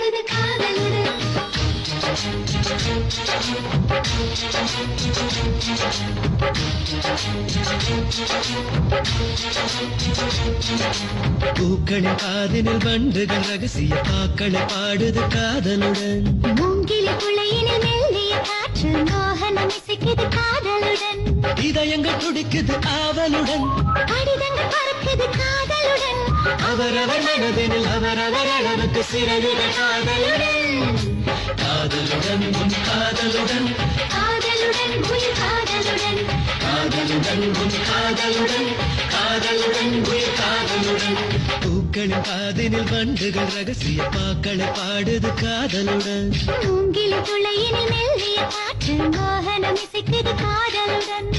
இசைக்குது காதலுடன். பூக்களின் காதினில் வண்டுகள் ரகசிய பாக்களை பாடுது காதலுடன். மூங்கிலி குளையினில் மெல்லிய காற்று மோகனம் இசைக்குது காதலுடன். இதயங்கள் துடிக்குது ஆவலுடன். கடிதங்கள் பறக்குது காதலுடன். அவரவர் மனதினில் அவரவர் அளவுக்கு சிறகுகள் காதலுடன். காதலுடன் உன் காதலுடன். காதலுடன் உயிர் காதலுடன். காதலுடன் உன் காதலுடன். காதலுடன் உயிர் காதலுடன். பூக்களின் காதினில் வண்டுகள் ரகசிய பாக்களை பாடுது காதலுடன். மூங்கிலி துளையினில் மெல்லிய காற்று மோகனம் இசைக்குது காதலுடன்.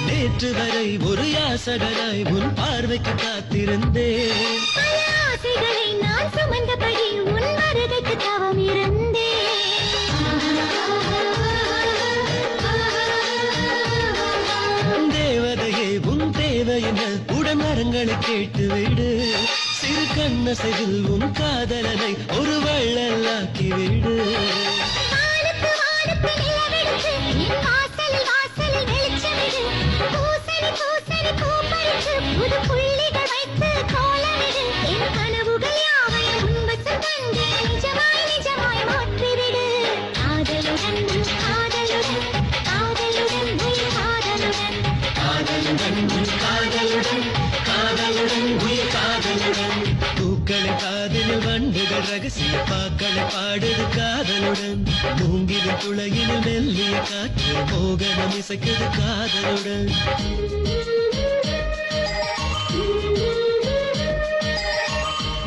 நேற்று வரை ஒரு யாசகனாய் உன் பார்வைக்கு காத்திருந்தேன். பல ஆசைகளை நான் சுமந்தபடி உன் வருகைக்கு தவம் இருந்தேன். தேவதையே உன் தேவை என உடன் வரங்களை கேட்டுவிடு. சிறு கண்ணசையில் உன் காதலனை ஒரு வள்ளலாக்கி விடு. வானத்து வானத்து நிலவெடுத்து என் வாசலில் வாசலில் வெளிச்சமிடு. பூசணி பூசணி பூ பறித்து புது புள்ளிகள் வைத்து கோலமிடு. என் கனவுகள் யாவையும் உன்வசம் தந்து நிஜமாய் நிஜமாய் மாற்றிவிடு. காதலுடன் காதலுடன் காதலுடன் உயிர் காதலுடன். காதலுடன் உன் காதலுடன். காதலுடன் உயிர் காதலுடன். பூக்களை காதலில் வண்டுகள் ரகசிய பாக்களை பாடுது காதலுடன். மூங்கிலின் துளையினில் மெல்லிய காற்று மோகனம் இசைக்குது காதலுடன்.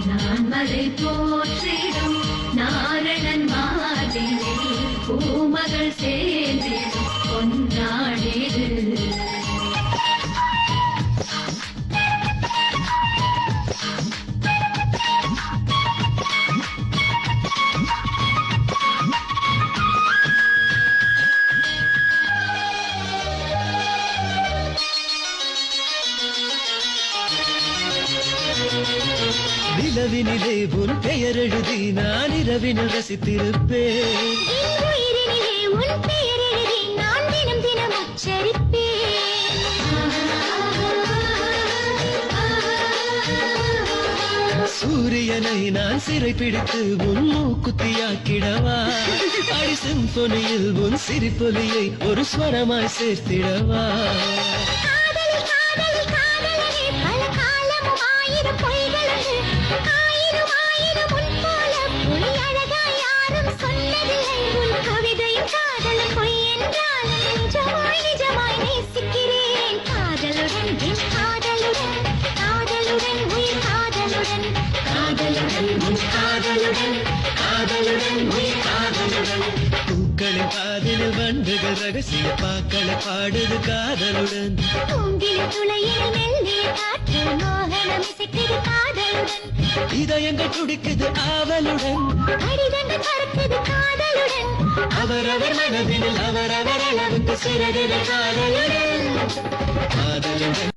நான் மலை போற்றிடும் நாரணன் மாதிரை பூமகள் சேர்ந்திடும் பொன்னாடிது. நிலவினிலே உன் பெயர் எழுதி நான் இரவினில் ரசித்திருப்பேன். என் உயிரினிலே உன் பெயர் எழுதி நான் தினம் தினம் உச்சரிப்பேன். சூரியனை நான் சிறை பிடித்து உன் மூக்குத்தியாக்கிடவா. அடி சிம்பொனியில் உன் சிரிப்பொலியை ஒரு ஸ்வரமாய் சேர்த்திடவா. காதலில் காதலில் காதலனே பல காலமும் ஆயிரம் பொய்களுண்டு. ஆயிரம் ஆயிரம் உன் போல பொய் அழகா யாரும் சொன்னதில்லை. உன் கவிதையும் காதலும் பொய் என்றாலும் நிஜமாய் நிஜமாய் நேசிக்கிறேன். காதலுடன் என் காதலுடன். காதலுடன் உயிர் காதலுடன். காதலுடன் உன் காதலுடன். காதலுடன் உயிர் காதலுடன். பூக்களின் காதலில் வண்டுகள் ரகசிய பாக்களை பாடுது காதலுடன். மூங்கிலி துளையினில் மெல்லிய காற்று மோகனம் இசைக்குது காதலுடன். இதயங்கள் துடிக்குது ஆவலுடன். கடிதங்கள் பறக்குது காதலுடன். அவரவர் மனதில் அவரவர் அளவுக்கு சிறகுகள் காதலுடன். காதலுடன்